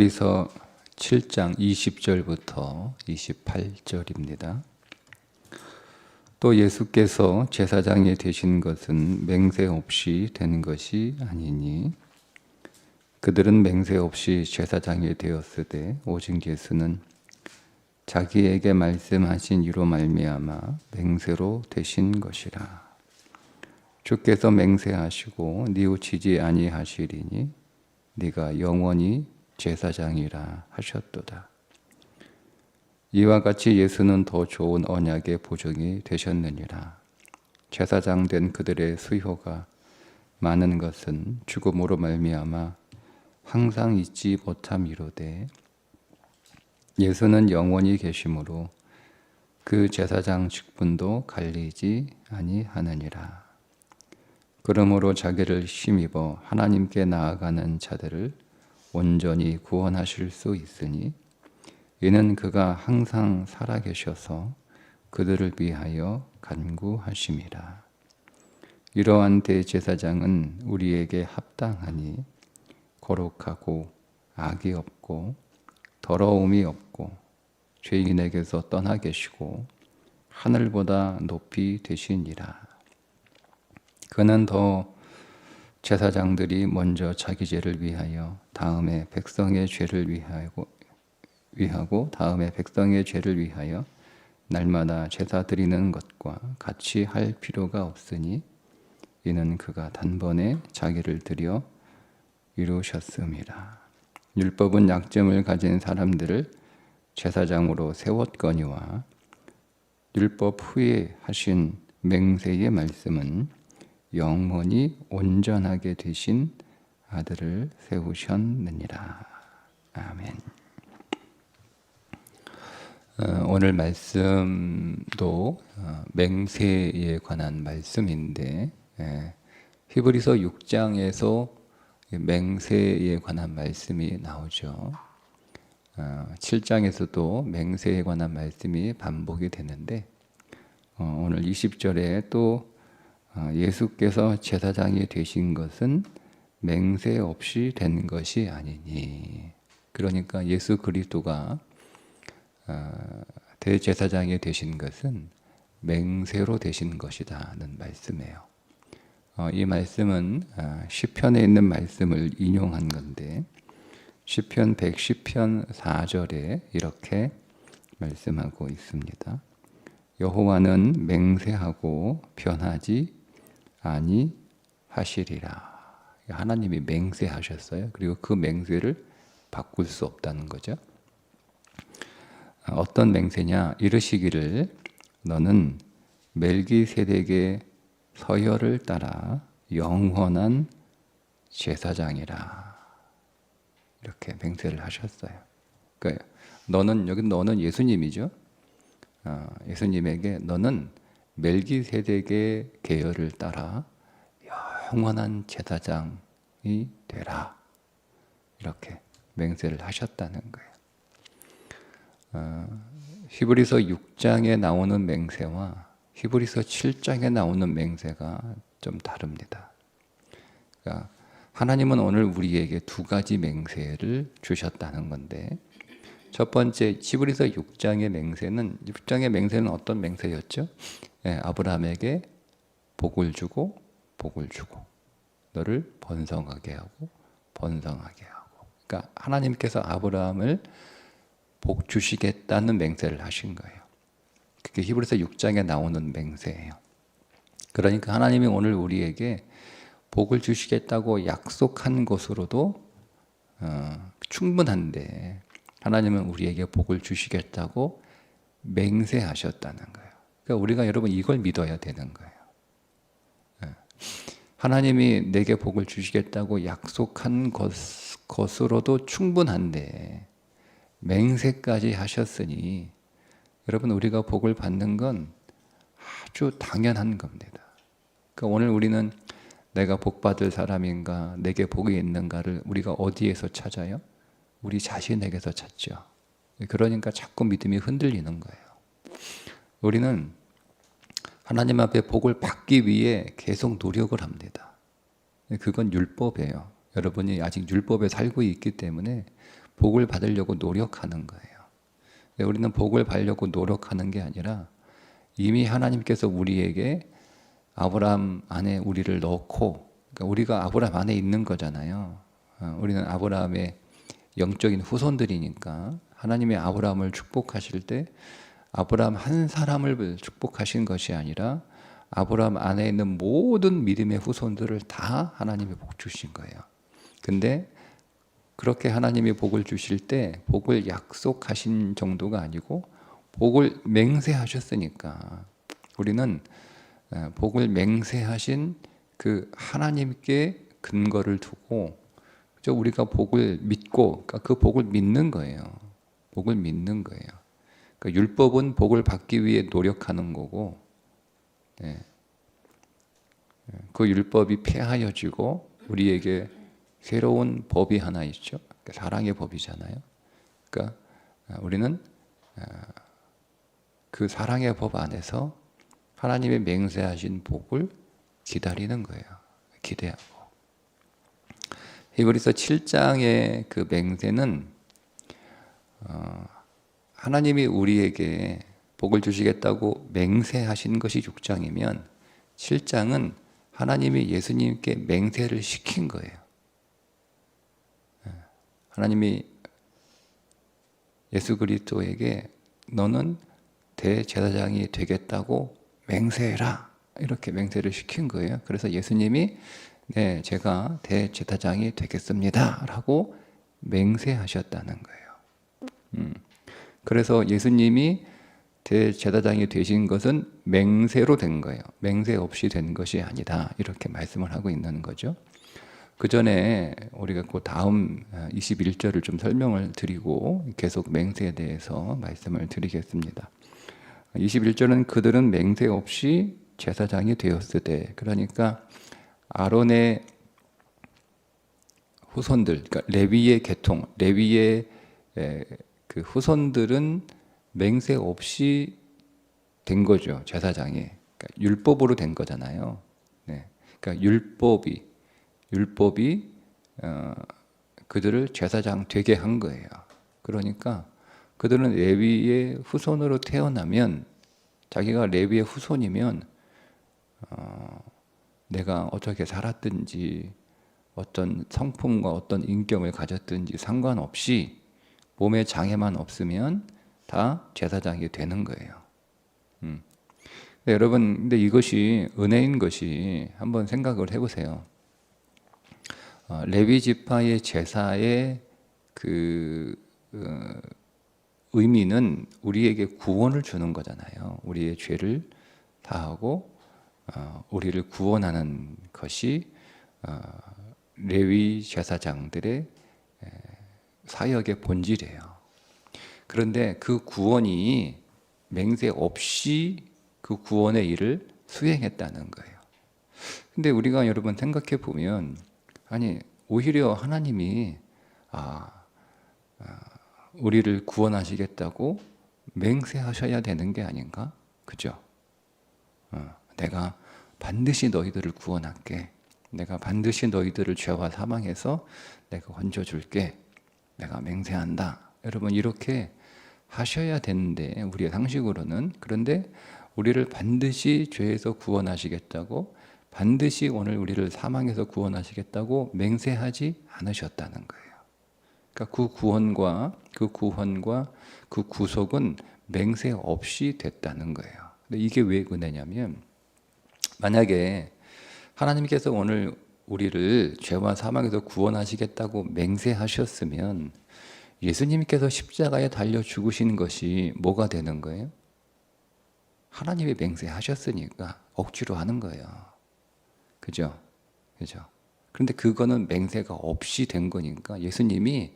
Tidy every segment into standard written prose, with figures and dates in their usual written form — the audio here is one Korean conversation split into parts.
히브리서 7장 20절부터 28절입니다. 또 예수께서 제사장이 되신 것은 맹세 없이 된 것이 아니니 그들은 맹세 없이 제사장이 되었으되 오직 예수는 자기에게 말씀하신 이로 말미암아 맹세로 되신 것이라. 주께서 맹세하시고 뉘우치지 아니하시리니 네가 영원히 제사장이라 하셨도다. 이와 같이 예수는 더 좋은 언약의 보증이 되셨느니라. 제사장 된 그들의 수효가 많은 것은 죽음으로 말미암아 항상 잊지 못함이로되 예수는 영원히 계심으로 그 제사장 직분도 갈리지 아니하느니라. 그러므로 자기를 힘입어 하나님께 나아가는 자들을 온전히 구원하실 수 있으니 이는 그가 항상 살아계셔서 그들을 위하여 간구하심이라. 이러한 대제사장은 우리에게 합당하니 거룩하고 악이 없고 더러움이 없고 죄인에게서 떠나 계시고 하늘보다 높이 되시니라. 그는 더 제사장들이 먼저 자기 죄를 위하여 다음에 백성의 죄를 위하고 다음에 백성의 죄를 위하여 날마다 제사 드리는 것과 같이 할 필요가 없으니 이는 그가 단번에 자기를 드려 이루셨음이라. 율법은 약점을 가진 사람들을 제사장으로 세웠거니와 율법 후에 하신 맹세의 말씀은 영원히 온전하게 되신 아들을 세우셨느니라. 아멘. 오늘 말씀도 맹세에 관한 말씀인데 히브리서 6장에서 맹세에 관한 말씀이 나오죠. 7장에서도 맹세에 관한 말씀이 반복이 되는데 오늘 20절에 또 예수께서 제사장이 되신 것은 맹세 없이 된 것이 아니니, 그러니까 예수 그리스도가 대제사장이 되신 것은 맹세로 되신 것이다는 말씀이에요. 이 말씀은 시편에 있는 말씀을 인용한 건데 시편 110편 4절에 이렇게 말씀하고 있습니다. 여호와는 맹세하고 변하지 아니하시리라. 하나님이 맹세하셨어요. 그리고 그 맹세를 바꿀 수 없다는 거죠. 어떤 맹세냐? 이르시기를 너는 멜기세덱의 서열을 따라 영원한 제사장이라. 이렇게 맹세를 하셨어요. 그러니까 너는 예수님이죠. 예수님에게 너는 멜기세덱의 계열을 따라 영원한 제사장이 되라. 이렇게 맹세를 하셨다는 거예요. 히브리서 6장에 나오는 맹세와 히브리서 7장에 나오는 맹세가 좀 다릅니다. 그러니까 하나님은 오늘 우리에게 두 가지 맹세를 주셨다는 건데 첫 번째 히브리서 6장의 맹세는 어떤 맹세였죠? 아브라함에게 복을 주고 너를 번성하게 하고. 그러니까 하나님께서 아브라함을 복 주시겠다는 맹세를 하신 거예요. 그게 히브리서 6장에 나오는 맹세예요. 그러니까 하나님이 오늘 우리에게 복을 주시겠다고 약속한 것으로도 충분한데 하나님은 우리에게 복을 주시겠다고 맹세하셨다는 거예요. 그러니까 우리가 여러분 이걸 믿어야 되는 거예요. 하나님이 내게 복을 주시겠다고 약속한 것으로도 충분한데 맹세까지 하셨으니 여러분 우리가 복을 받는 건 아주 당연한 겁니다. 그러니까 오늘 우리는 내가 복 받을 사람인가, 내게 복이 있는가를 우리가 어디에서 찾아요? 우리 자신에게서 찾죠. 그러니까 자꾸 믿음이 흔들리는 거예요. 우리는 하나님 앞에 복을 받기 위해 계속 노력을 합니다. 그건 율법이에요. 여러분이 아직 율법에 살고 있기 때문에 복을 받으려고 노력하는 거예요. 근데 우리는 복을 받으려고 노력하는 게 아니라 이미 하나님께서 우리에게 아브라함 안에 우리를 넣고, 그러니까 우리가 아브라함 안에 있는 거잖아요. 우리는 아브라함의 영적인 후손들이니까 하나님의 아브라함을 축복하실 때 아브라함 한 사람을 축복하신 것이 아니라 아브라함 안에 있는 모든 믿음의 후손들을 다 하나님이 복 주신 거예요. 근데 그렇게 하나님이 복을 주실 때 복을 약속하신 정도가 아니고 복을 맹세하셨으니까 우리는 복을 맹세하신 그 하나님께 근거를 두고 우리가 복을 믿고, 그러니까 그 복을 믿는 거예요. 복을 믿는 거예요. 그러니까 율법은 복을 받기 위해 노력하는 거고, 그 율법이 폐하여지고 우리에게 새로운 법이 하나 있죠. 사랑의 법이잖아요. 그러니까 우리는 그 사랑의 법 안에서 하나님의 맹세하신 복을 기다리는 거예요. 기대하고. 히브리서 7장의 그 맹세는 하나님이 우리에게 복을 주시겠다고 맹세하신 것이 6장이면 7장은 하나님이 예수님께 맹세를 시킨 거예요. 하나님이 예수 그리스도에게 너는 대제사장이 되겠다고 맹세해라, 이렇게 맹세를 시킨 거예요. 그래서 예수님이 네, 제가 대제사장이 되겠습니다 라고 맹세하셨다는 거예요. 그래서 예수님이 대제사장이 되신 것은 맹세로 된 거예요. 맹세 없이 된 것이 아니다, 이렇게 말씀을 하고 있는 거죠. 그 전에 우리가 그 다음 21절을 좀 설명을 드리고 계속 맹세에 대해서 말씀을 드리겠습니다. 21절은 그들은 맹세 없이 제사장이 되었으되, 그러니까 아론의 후손들, 그러니까 레위의 계통, 레위의 그 후손들은 맹세 없이 된 거죠. 제사장이. 그러니까 율법으로 된 거잖아요. 네. 그러니까 율법이 그들을 제사장 되게 한 거예요. 그러니까 그들은 레위의 후손으로 태어나면, 자기가 레위의 후손이면 내가 어떻게 살았든지 어떤 성품과 어떤 인격을 가졌든지 상관없이 몸에 장애만 없으면 다 제사장이 되는 거예요. 여러분, 근데 이것이 은혜인 것이, 한번 생각을 해보세요. 레위 지파의 제사의 그 의미는 우리에게 구원을 주는 거잖아요. 우리의 죄를 다하고 우리를 구원하는 것이 레위 제사장들의 사역의 본질이에요. 그런데 그 구원이 맹세 없이 그 구원의 일을 수행했다는 거예요. 근데 우리가 여러분 생각해 보면, 아니 오히려 하나님이 우리를 구원하시겠다고 맹세하셔야 되는 게 아닌가? 그죠? 내가 반드시 너희들을 구원할게. 내가 반드시 너희들을 죄와 사망에서 내가 건져줄게. 내가 맹세한다. 여러분, 이렇게 하셔야 되는데, 우리의 상식으로는. 그런데 우리를 반드시 죄에서 구원하시겠다고, 반드시 오늘 우리를 사망에서 구원하시겠다고 맹세하지 않으셨다는 거예요. 그러니까 그 구원과 그 구속은 맹세 없이 됐다는 거예요. 근데 이게 왜 은혜냐면, 만약에 하나님께서 오늘 우리를 죄와 사망에서 구원하시겠다고 맹세하셨으면 예수님께서 십자가에 달려 죽으신 것이 뭐가 되는 거예요? 하나님이 맹세하셨으니까 억지로 하는 거예요. 그죠? 그죠? 그런데 그거는 맹세가 없이 된 거니까, 예수님이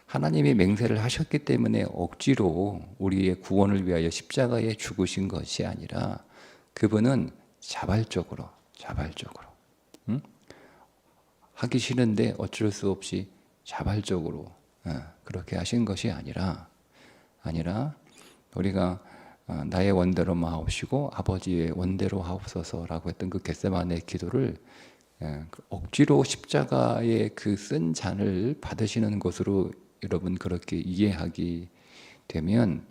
하나님이 맹세를 하셨기 때문에 억지로 우리의 구원을 위하여 십자가에 죽으신 것이 아니라, 그분은 자발적으로 하기 싫은데 어쩔 수 없이 자발적으로 그렇게 하신 것이 아니라 우리가 나의 원대로 마옵시고 아버지의 원대로 하옵소서라고 했던 그 겟세마네 기도를 억지로 십자가의 그 쓴 잔을 받으시는 것으로 여러분 그렇게 이해하기 되면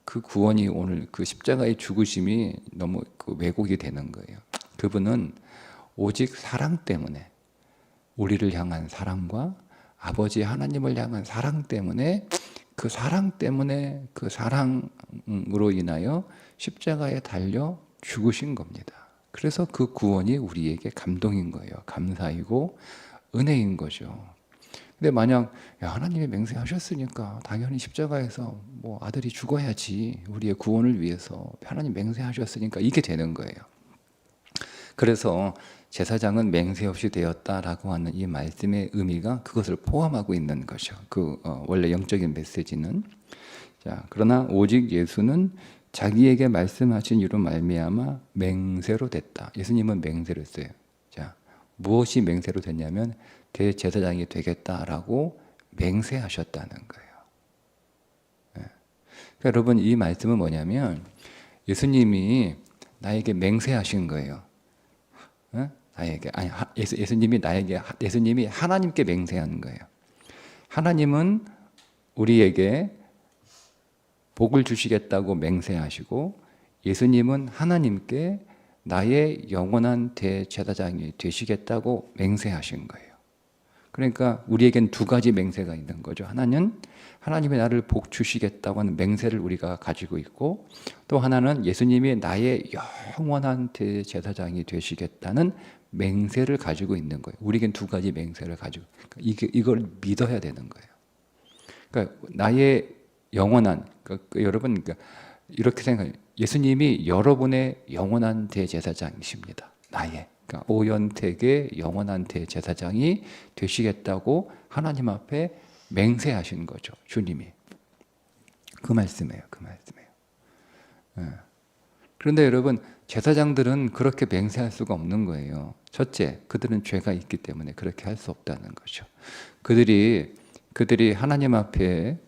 그 구원이 오늘 그 십자가의 죽으심이 너무 그 왜곡이 되는 거예요. 그분은 오직 사랑 때문에, 우리를 향한 사랑과 아버지 하나님을 향한 사랑 때문에, 그 사랑으로 인하여 십자가에 달려 죽으신 겁니다. 그래서 그 구원이 우리에게 감동인 거예요. 감사이고 은혜인 거죠. 근데 만약 하나님이 맹세하셨으니까 당연히 십자가에서 뭐 아들이 죽어야지, 우리의 구원을 위해서 하나님 맹세하셨으니까, 이게 되는 거예요. 그래서 제사장은 맹세 없이 되었다라고 하는 이 말씀의 의미가 그것을 포함하고 있는 거죠. 원래 영적인 메시지는. 자, 그러나 오직 예수는 자기에게 말씀하신 이로 말미암아 맹세로 됐다. 예수님은 맹세를 했어요. 자, 무엇이 맹세로 됐냐면 대제사장이 되겠다라고 맹세하셨다는 거예요. 그러니까 여러분, 이 말씀은 뭐냐면 예수님이 나에게 맹세하신 거예요. 예수님이 하나님께 맹세하는 거예요. 하나님은 우리에게 복을 주시겠다고 맹세하시고, 예수님은 하나님께 나의 영원한 대제사장이 되시겠다고 맹세하신 거예요. 그러니까 우리에겐 두 가지 맹세가 있는 거죠. 하나는 하나님이 나를 복 주시겠다고 하는 맹세를 우리가 가지고 있고, 또 하나는 예수님이 나의 영원한 대제사장이 되시겠다는 맹세를 가지고 있는 거예요. 우리에겐 두 가지 맹세를 가지고, 이걸 믿어야 되는 거예요. 그러니까 나의 영원한, 여러분, 이렇게 생각해요. 예수님이 여러분의 영원한 대제사장이십니다. 그러니까 오연택의 영원한 대제사장이 되시겠다고 하나님 앞에 맹세하신 거죠. 주님이. 그 말씀이에요. 그런데 여러분, 제사장들은 그렇게 맹세할 수가 없는 거예요. 첫째, 그들은 죄가 있기 때문에 그렇게 할 수 없다는 거죠. 그들이 하나님 앞에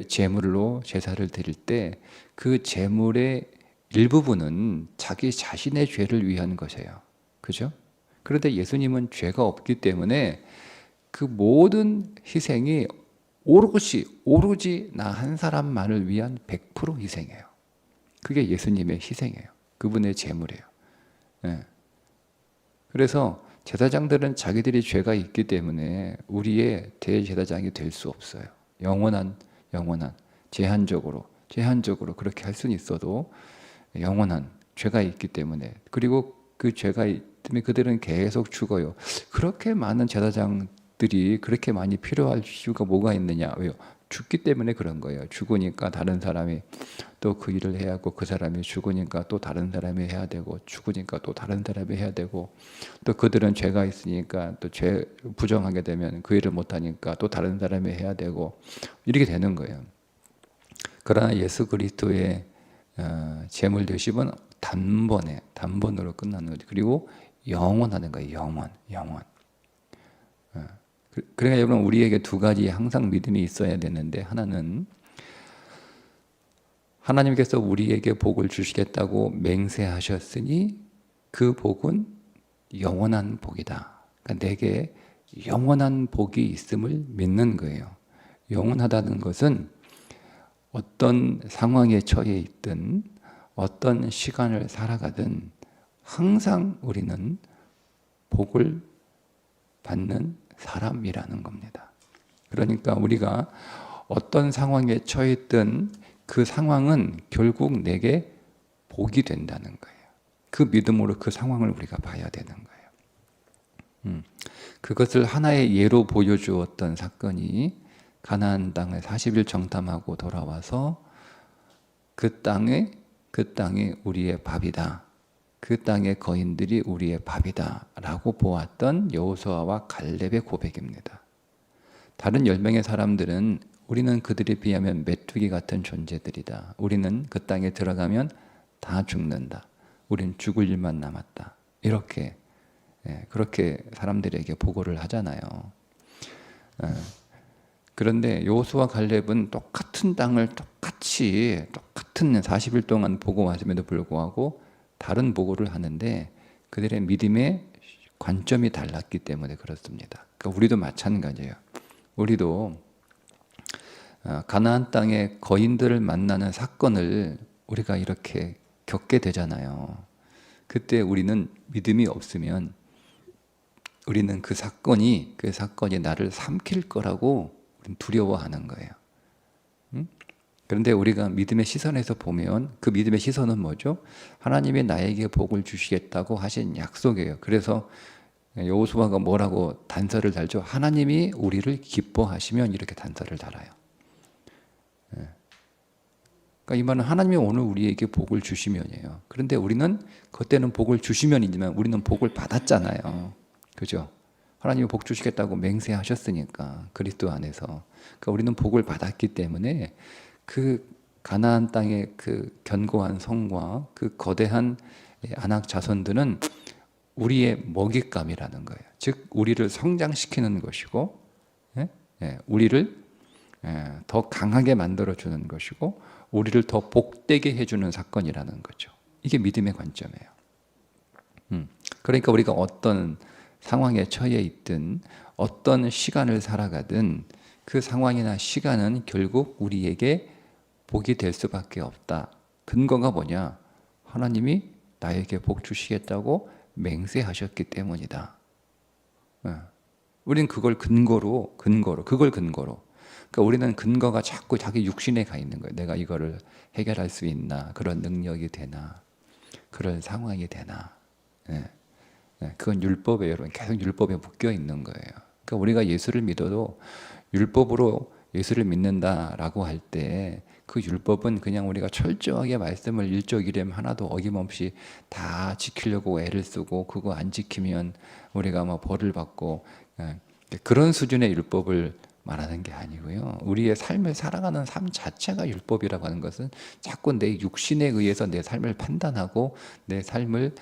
제물로 제사를 드릴 때 그 제물의 일부분은 자기 자신의 죄를 위한 것이에요. 그죠? 그런데 예수님은 죄가 없기 때문에 그 모든 희생이 오로지 나 한 사람만을 위한 100% 희생이에요. 그게 예수님의 희생이에요. 그분의 제물이에요. 그래서 제사장들은 자기들이 죄가 있기 때문에 우리의 대제사장이 될 수 없어요. 영원한 제한적으로 그렇게 할 수는 있어도 영원한 죄가 있기 때문에, 그리고 그 죄가 때문에 그들은 계속 죽어요. 그렇게 많은 제사장들이 그렇게 많이 필요할 이유가 뭐가 있느냐? 왜요? 죽기 때문에 그런 거예요. 죽으니까 다른 사람이 또 그 일을 해야 하고, 그 사람이 죽으니까 또 다른 사람이 해야 되고, 죽으니까 또 다른 사람이 해야 되고, 또 그들은 죄가 있으니까 또 죄 부정하게 되면 그 일을 못하니까 또 다른 사람이 해야 되고, 이렇게 되는 거예요. 그러나 예수 그리스도의 제물 되심은 단번으로 끝나는 거죠. 그리고 영원하는 거예요. 영원. 그러니까 여러분, 우리에게 두 가지 항상 믿음이 있어야 되는데, 하나는 하나님께서 우리에게 복을 주시겠다고 맹세하셨으니 그 복은 영원한 복이다. 그러니까 내게 영원한 복이 있음을 믿는 거예요. 영원하다는 것은 어떤 상황에 처해 있든 어떤 시간을 살아가든 항상 우리는 복을 받는 사람이라는 겁니다. 그러니까 우리가 어떤 상황에 처해 있든 그 상황은 결국 내게 복이 된다는 거예요. 그 믿음으로 그 상황을 우리가 봐야 되는 거예요. 그것을 하나의 예로 보여주었던 사건이, 가나안 땅을 40일 정탐하고 돌아와서 그 땅이 우리의 밥이다. 그 땅의 거인들이 우리의 밥이다 라고 보았던 여호수아와 갈렙의 고백입니다. 다른 10명의 사람들은 우리는 그들에 비하면 메뚜기 같은 존재들이다. 우리는 그 땅에 들어가면 다 죽는다. 우린 죽을 일만 남았다. 그렇게 사람들에게 보고를 하잖아요. 그런데 여호수아 갈렙은 똑같은 땅을 똑같은 40일 동안 보고 왔음에도 불구하고 다른 보고를 하는데 그들의 믿음의 관점이 달랐기 때문에 그렇습니다. 그러니까 우리도 마찬가지예요. 우리도 가나안 땅의 거인들을 만나는 사건을 우리가 이렇게 겪게 되잖아요. 그때 우리는 믿음이 없으면 우리는 그 사건이 나를 삼킬 거라고 우리는 두려워하는 거예요. 그런데 우리가 믿음의 시선에서 보면 그 믿음의 시선은 뭐죠? 하나님이 나에게 복을 주시겠다고 하신 약속이에요. 그래서 여호수아가 뭐라고 단서를 달죠? 하나님이 우리를 기뻐하시면 이렇게 단서를 달아요. 그러니까 이 말은 하나님이 오늘 우리에게 복을 주시면이에요. 그런데 우리는 그때는 복을 주시면이지만 우리는 복을 받았잖아요. 그죠? 하나님이 복 주시겠다고 맹세하셨으니까 그리스도 안에서. 그러니까 우리는 복을 받았기 때문에 그 가나안 땅의 그 견고한 성과 그 거대한 아낙 자손들은 우리의 먹잇감이라는 거예요. 즉 우리를 성장시키는 것이고, 우리를 더 강하게 만들어 주는 것이고, 우리를 더 복되게 해주는 사건이라는 거죠. 이게 믿음의 관점이에요. 그러니까 우리가 어떤 상황에 처해 있든 어떤 시간을 살아가든 그 상황이나 시간은 결국 우리에게 복이 될 수밖에 없다. 근거가 뭐냐? 하나님이 나에게 복 주시겠다고 맹세하셨기 때문이다. 우리는 그걸 근거로. 그러니까 우리는 근거가 자꾸 자기 육신에 가 있는 거예요. 내가 이거를 해결할 수 있나? 그런 능력이 되나? 그런 상황이 되나? 그건 율법이에요, 여러분. 계속 율법에 묶여 있는 거예요. 그러니까 우리가 예수를 믿어도 율법으로 예수를 믿는다라고 할 때 그 율법은 그냥 우리가 철저하게 말씀을 일족일렘 하나도 어김없이 다 지키려고 애를 쓰고 그거 안 지키면 우리가 뭐 벌을 받고 그런 수준의 율법을 말하는 게 아니고요. 우리의 삶을 살아가는 삶 자체가 율법이라고 하는 것은 자꾸 내 육신에 의해서 내 삶을 판단하고 내 삶을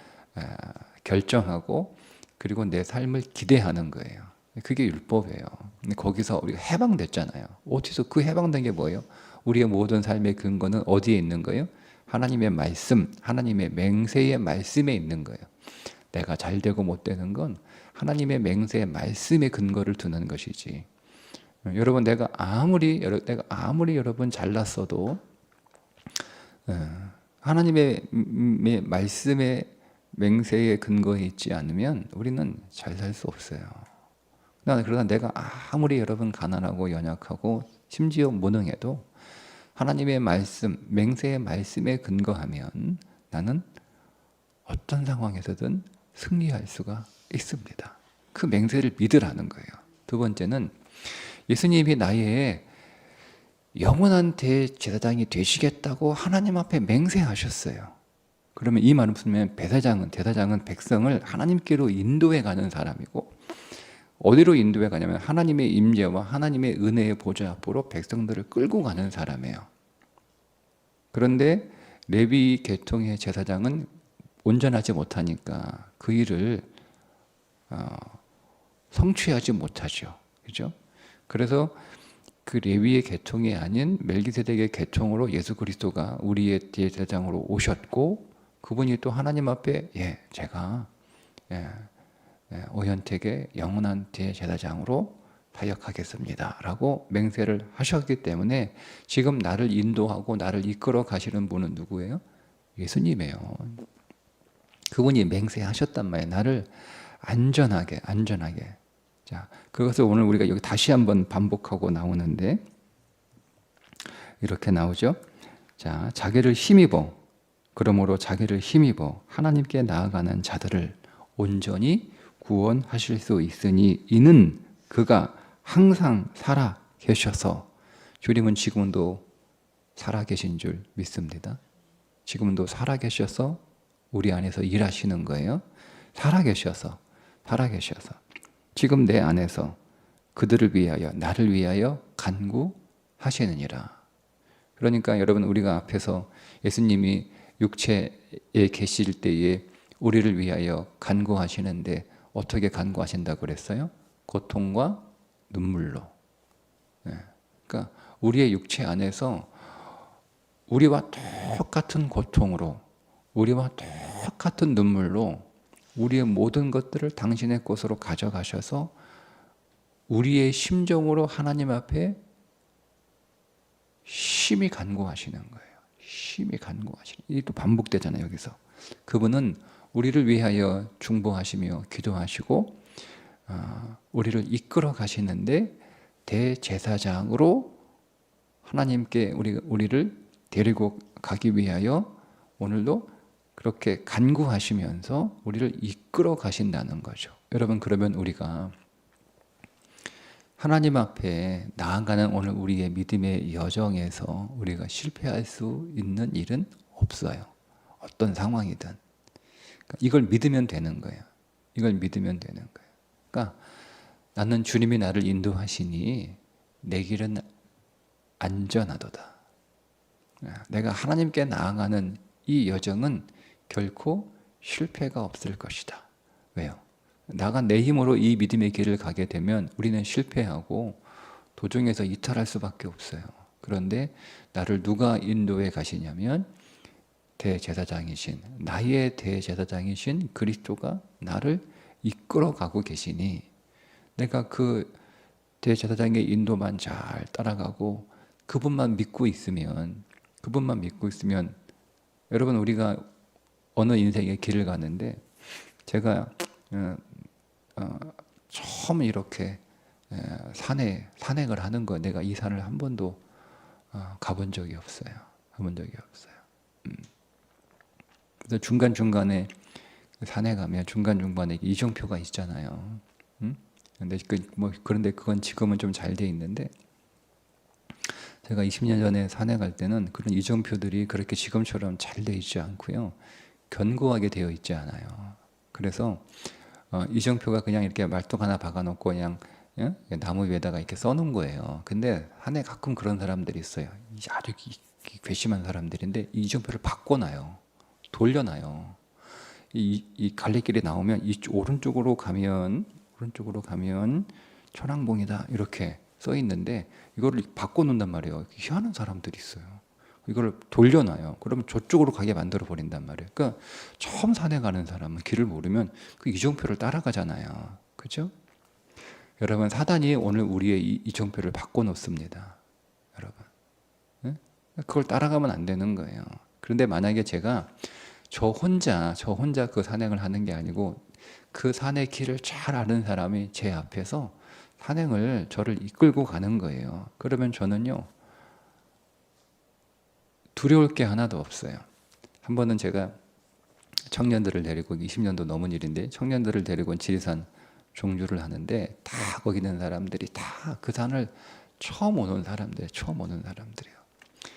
결정하고 그리고 내 삶을 기대하는 거예요. 그게 율법이에요. 근데 거기서 우리가 해방됐잖아요. 어디서 그 해방된 게 뭐예요? 우리의 모든 삶의 근거는 어디에 있는 거예요? 하나님의 말씀, 하나님의 맹세의 말씀에 있는 거예요. 내가 잘 되고 못 되는 건 하나님의 맹세의 말씀에 근거를 두는 것이지. 여러분 내가 아무리 여러분 잘났어도 하나님의 말씀에 맹세에 근거해 있지 않으면 우리는 잘 살 수 없어요. 그러나 내가 아무리 여러분 가난하고 연약하고 심지어 무능해도 하나님의 말씀, 맹세의 말씀에 근거하면 나는 어떤 상황에서든 승리할 수가 있습니다. 그 맹세를 믿으라는 거예요. 두 번째는 예수님이 나의 영원한 대제사장이 되시겠다고 하나님 앞에 맹세하셨어요. 그러면 이 말은 무슨 대사장은 백성을 하나님께로 인도해 가는 사람이고 어디로 인도해 가냐면 하나님의 임재와 하나님의 은혜의 보좌 앞으로 백성들을 끌고 가는 사람이에요. 그런데 레위 계통의 제사장은 온전하지 못하니까 그 일을 성취하지 못하죠. 그죠? 그래서 그 레위의 계통이 아닌 멜기세덱의 계통으로 예수 그리스도가 우리의 대제사장으로 오셨고 그분이 또 하나님 앞에 제가 오현택의 영원한 대제사장으로 사역하겠습니다 라고 맹세를 하셨기 때문에 지금 나를 인도하고 나를 이끌어 가시는 분은 누구예요? 예수님이에요. 그분이 맹세하셨단 말이에요. 나를 안전하게. 자, 그것을 오늘 우리가 여기 다시 한번 반복하고 나오는데 이렇게 나오죠. 자, 그러므로 자기를 힘입어 하나님께 나아가는 자들을 온전히 구원하실 수 있으니 이는 그가 항상 살아 계셔서 주님은 지금도 살아 계신 줄 믿습니다. 지금도 살아 계셔서 우리 안에서 일하시는 거예요. 살아 계셔서 지금 내 안에서 그들을 위하여 나를 위하여 간구하시느니라. 그러니까 여러분 우리가 앞에서 예수님이 육체에 계실 때에 우리를 위하여 간구하시는데 어떻게 간구하신다고 그랬어요? 고통과 눈물로. 그러니까 우리의 육체 안에서 우리와 똑같은 고통으로 우리와 똑같은 눈물로 우리의 모든 것들을 당신의 것으로 가져가셔서 우리의 심정으로 하나님 앞에 심히 간구하시는 거예요. 심히 간구하시는. 이게 또 반복되잖아요, 여기서. 그분은 우리를 위하여 중보하시며 기도하시고 우리를 이끌어 가시는데 대제사장으로 하나님께 우리를 데리고 가기 위하여 오늘도 그렇게 간구하시면서 우리를 이끌어 가신다는 거죠. 여러분, 그러면 우리가 하나님 앞에 나아가는 오늘 우리의 믿음의 여정에서 우리가 실패할 수 있는 일은 없어요. 어떤 상황이든. 이걸 믿으면 되는 거예요. 이걸 믿으면 되는 거예요. 그러니까 나는 주님이 나를 인도하시니 내 길은 안전하도다. 내가 하나님께 나아가는 이 여정은 결코 실패가 없을 것이다. 왜요? 나가 내 힘으로 이 믿음의 길을 가게 되면 우리는 실패하고 도중에서 이탈할 수밖에 없어요. 그런데 나를 누가 인도해 가시냐면 대제사장이신, 나의 대제사장이신 그리스도가 나를 이끌어 가고 계시니 내가 그 대제사장의 인도만 잘 따라가고 그분만 믿고 있으면 여러분, 우리가 어느 인생의 길을 가는데 제가 처음 이렇게 산행을 하는 거, 내가 이 산을 한 번도 가본 적이 없어요. 그래서 중간중간에 산에 가면 중간중간에 이정표가 있잖아요. 근데 그런데 그건 지금은 좀 잘 돼 있는데 제가 20년 전에 산에 갈 때는 그런 이정표들이 그렇게 지금처럼 잘 돼 있지 않고요. 견고하게 되어 있지 않아요. 그래서 이정표가 그냥 이렇게 말뚝 하나 박아놓고 그냥 나무 위에다가 이렇게 써놓은 거예요. 근데 산에 가끔 그런 사람들이 있어요. 아주 괘씸한 사람들인데 이정표를 바꿔놔요. 돌려놔요. 이 갈래길이 나오면 이 오른쪽으로 가면 천왕봉이다 이렇게 써 있는데 이거를 바꿔놓는단 말이에요. 희한한 사람들이 있어요. 이걸 돌려놔요. 그러면 저쪽으로 가게 만들어 버린단 말이에요. 그러니까 처음 산에 가는 사람은 길을 모르면 그 이정표를 따라가잖아요. 그렇죠? 여러분, 사단이 오늘 우리의 이정표를 바꿔놓습니다. 여러분, 네? 그걸 따라가면 안 되는 거예요. 그런데 만약에 제가 저 혼자 그 산행을 하는 게 아니고 그 산의 길을 잘 아는 사람이 제 앞에서 산행을 저를 이끌고 가는 거예요. 그러면 저는요, 두려울 게 하나도 없어요. 한 번은 제가 청년들을 데리고 20년도 넘은 일인데 청년들을 데리고 지리산 종주를 하는데 다 거기 있는 사람들이 다 그 산을 처음 오는 사람들이에요.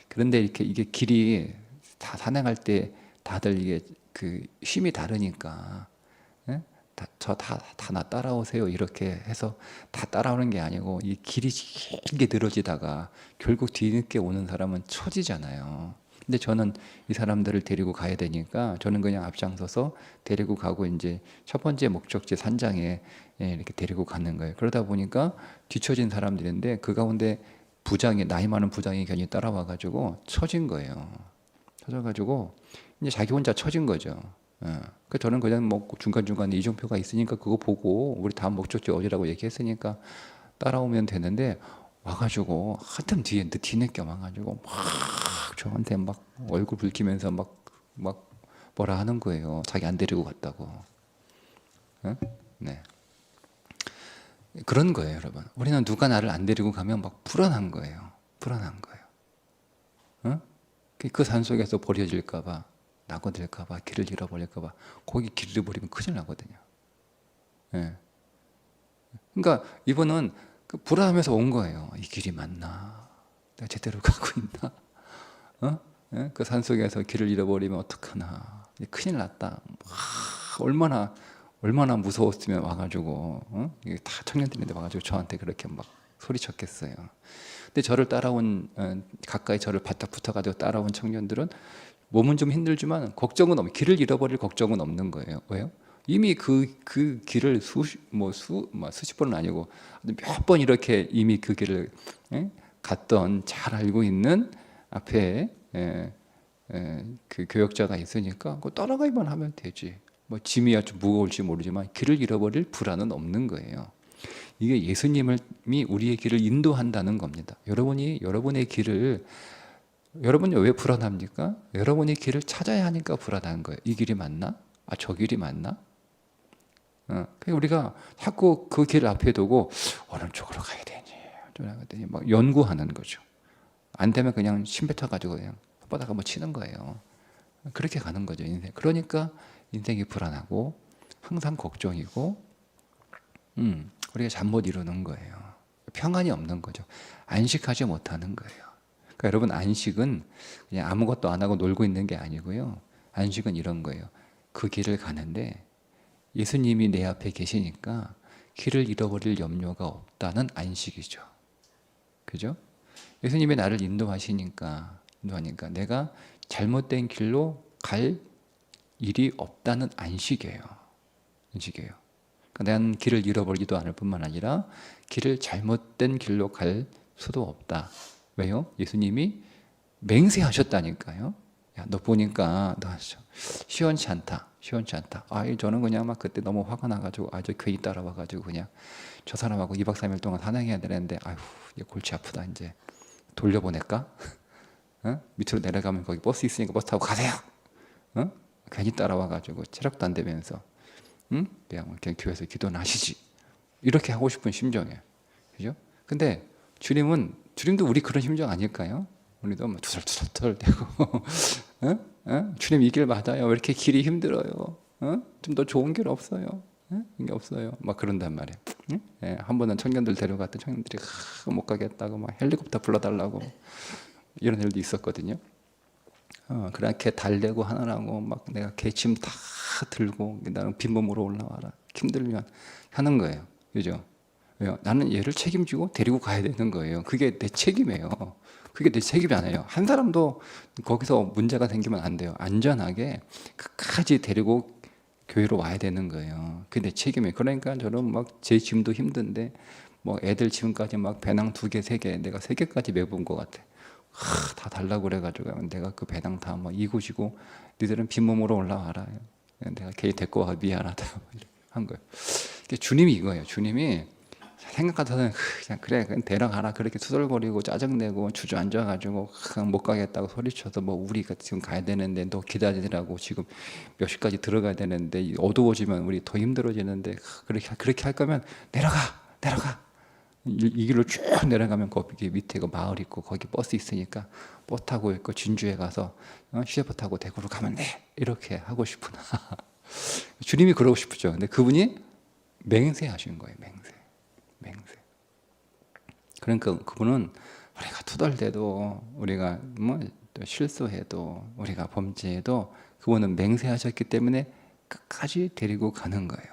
그런데 이게 길이 다 산행할 때 다들 이게 그 힘이 다르니까 다 나 따라오세요 이렇게 해서 다 따라오는 게 아니고 이 길이 길게 늘어지다가 결국 뒤늦게 오는 사람은 처지잖아요. 근데 저는 이 사람들을 데리고 가야 되니까 저는 그냥 앞장서서 데리고 가고 이제 첫 번째 목적지 산장에 이렇게 데리고 가는 거예요. 그러다 보니까 뒤처진 사람들인데 그 가운데 나이 많은 부장이 괜히 따라와가지고 처진 거예요. 처져가지고 이제 자기 혼자 처진 거죠. 그 저는 그냥 뭐 중간중간에 이정표가 있으니까 그거 보고 우리 다음 목적지 어디라고 얘기했으니까 따라오면 되는데 와가지고 하여튼 뒤늦게 와가지고 막 저한테 막 얼굴 붉히면서 막 뭐라 하는 거예요. 자기 안 데리고 갔다고. 네. 그런 거예요, 여러분. 우리는 누가 나를 안 데리고 가면 막 불안한 거예요. 그 산속에서 버려질까봐, 낙오될까봐, 길을 잃어버릴까봐, 거기 길을 잃어버리면 큰일 나거든요. 예. 그러니까 이분은 그 불안하면서 온 거예요. 이 길이 맞나? 내가 제대로 가고 있나? 예? 그 산속에서 길을 잃어버리면 어떡하나? 큰일 났다. 얼마나 무서웠으면 와가지고, 이게 다 청년들인데 와가지고 저한테 그렇게 막 소리쳤겠어요. 근데 저를 따라온, 가까이 저를 바짝 붙어가지고 따라온 청년들은 몸은 좀 힘들지만 길을 잃어버릴 걱정은 없는 거예요. 왜요? 이미 그 길을 수십 번은 아니고 몇 번 이렇게 이미 그 길을 갔던 잘 알고 있는 앞에 그 교역자가 있으니까 그거 따라가기만 하면 되지. 뭐 짐이야 좀 무거울지 모르지만 길을 잃어버릴 불안은 없는 거예요. 이게 예수님이 우리의 길을 인도한다는 겁니다. 여러분이 여러분의 길을 여러분이 왜 불안합니까? 여러분이 길을 찾아야 하니까 불안한 거예요. 이 길이 맞나? 아, 저 길이 맞나? 그러니까 우리가 자꾸 그 길 앞에 두고 어느 쪽으로 가야 되니, 어쩌나 그랬더니 막 연구하는 거죠. 안 되면 그냥 침 뱉어가지고 그냥 혓바닥 한번 치는 거예요. 그렇게 가는 거죠, 인생. 그러니까 인생이 불안하고 항상 걱정이고, 우리가 잠 못 이루는 거예요. 평안이 없는 거죠. 안식하지 못하는 거예요. 그러니까 여러분, 안식은 그냥 아무것도 안 하고 놀고 있는 게 아니고요. 안식은 이런 거예요. 그 길을 가는데 예수님이 내 앞에 계시니까 길을 잃어버릴 염려가 없다는 안식이죠. 그죠? 예수님이 나를 인도하시니까 내가 잘못된 길로 갈 일이 없다는 안식이에요. 안식이에요. 그러니까 나는 길을 잃어버리지도 않을 뿐만 아니라 길을 잘못된 길로 갈 수도 없다. 왜요? 예수님이 맹세하셨다니까요. 야, 너 보니까 너 시원치 않다. 시원치 않다. 저는 그냥 막 그때 너무 화가 나가지고 저 괜히 따라와가지고 그냥 저 사람하고 2박 3일 동안 산행해야 되는데 이제 골치 아프다. 이제 돌려보낼까? 밑으로 내려가면 거기 버스 있으니까 버스 타고 가세요. 괜히 따라와가지고 체력도 안 되면서 그냥 교회에서 기도는 하시지. 이렇게 하고 싶은 심정이에요. 그죠? 근데 주님도 우리 그런 심정 아닐까요? 우리도 막 투덜투덜 대고 주님 이 길 맞아요. 왜 이렇게 길이 힘들어요? 좀 더 좋은 길 없어요? 이게 없어요. 막 그런단 말이에요. 한 번은 청년들 데려갔던 청년들이 못 가겠다고 막 헬리콥터 불러달라고 이런 일도 있었거든요. 그렇게 달래고 하느라고 막 내가 개침 다 들고 나는 빈몸으로 올라와라. 힘들면 하는 거예요. 그죠? 왜요? 나는 얘를 책임지고 데리고 가야 되는 거예요. 그게 내 책임이에요. 그게 내 책임이잖아요. 한 사람도 거기서 문제가 생기면 안 돼요. 안전하게 끝까지 데리고 교회로 와야 되는 거예요. 그게 내 책임이에요. 그러니까 저는 막 제 짐도 힘든데 뭐 애들 짐까지 막 배낭 2개, 3개, 내가 3개까지 메본 것 같아. 다 달라고 그래가지고 내가 그 배낭 다 막 이고지고 니들은 빈몸으로 올라와라. 내가 걔 데리고 와 미안하다 한 거예요. 주님이 이거예요. 주님이 생각하다는 그냥 데려가라 그렇게 투덜거리고 짜증내고 주저앉아가지고 못 가겠다고 소리쳐서 뭐 우리가 지금 가야 되는데 너 기다리라고 지금 몇 시까지 들어가야 되는데 어두워지면 우리 더 힘들어지는데 그렇게 할 거면 내려가 이 길로 쭉 내려가면 거기 밑에 그 마을 있고 거기 버스 있으니까 버스 타고 있고 진주에 가서 시내버스 타고 대구로 가면 돼 이렇게 하고 싶구나. 주님이 그러고 싶으죠. 근데 그분이 맹세하신 거예요. 맹세. 그러니까 그분은 우리가 투덜대도 우리가 뭐 실수해도 우리가 범죄해도 그분은 맹세하셨기 때문에 끝까지 데리고 가는 거예요.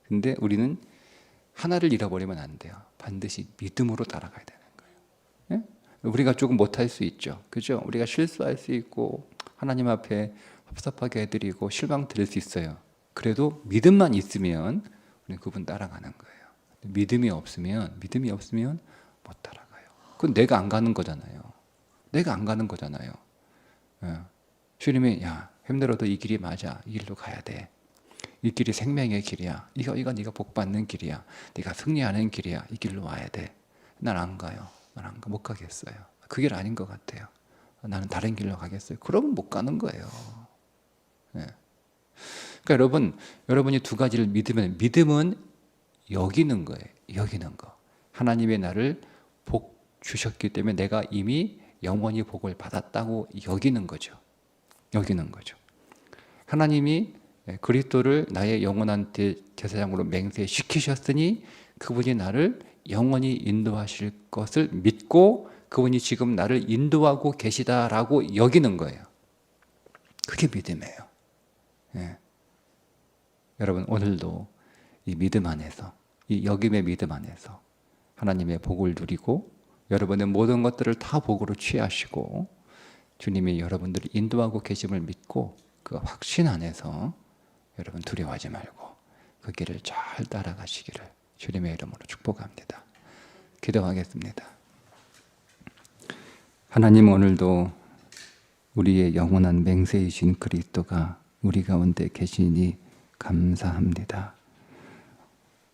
근데 우리는 하나를 잃어버리면 안 돼요. 반드시 믿음으로 따라가야 되는 거예요. 예? 우리가 조금 못할 수 있죠. 그죠? 우리가 실수할 수 있고 하나님 앞에 섭섭하게 해드리고 실망 드릴 수 있어요. 그래도 믿음만 있으면 우리는 그분 따라가는 거예요. 믿음이 없으면 못 따라가요. 그건 내가 안 가는 거잖아요. 예. 주님이 야 힘들어도 이 길이 맞아. 이 길로 가야 돼. 이 길이 생명의 길이야. 이거 네가 복 받는 길이야. 네가 승리하는 길이야. 이 길로 와야 돼. 난 안 가요. 못 가겠어요. 그 길 아닌 것 같아요. 나는 다른 길로 가겠어요. 그러면 못 가는 거예요. 예. 그러니까 여러분이 두 가지를 믿음은 여기는 거예요. 여기는 거. 하나님의 나를 복 주셨기 때문에 내가 이미 영원히 복을 받았다고 여기는 거죠. 하나님이 그리스도를 나의 영원한 제사장으로 맹세시키셨으니 그분이 나를 영원히 인도하실 것을 믿고 그분이 지금 나를 인도하고 계시다라고 여기는 거예요. 그게 믿음이에요. 예. 여러분 오늘도 이 믿음 안에서 이 여김의 믿음 안에서 하나님의 복을 누리고 여러분의 모든 것들을 다 복으로 취하시고 주님이 여러분들을 인도하고 계심을 믿고 그 확신 안에서 여러분 두려워하지 말고 그 길을 잘 따라가시기를 주님의 이름으로 축복합니다. 기도하겠습니다. 하나님 오늘도 우리의 영원한 맹세이신 그리스도가 우리 가운데 계시니 감사합니다.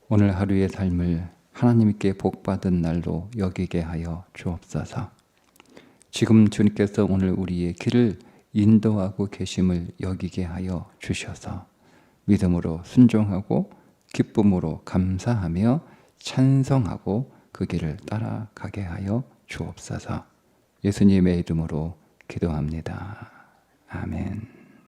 오늘 하루의 삶을 하나님께 복받은 날로 여기게 하여 주옵소서. 지금 주님께서 오늘 우리의 길을 인도하고 계심을 여기게 하여 주셔서 믿음으로 순종하고 기쁨으로 감사하며 찬성하고 그 길을 따라가게 하여 주옵소서. 예수님의 이름으로 기도합니다. 아멘.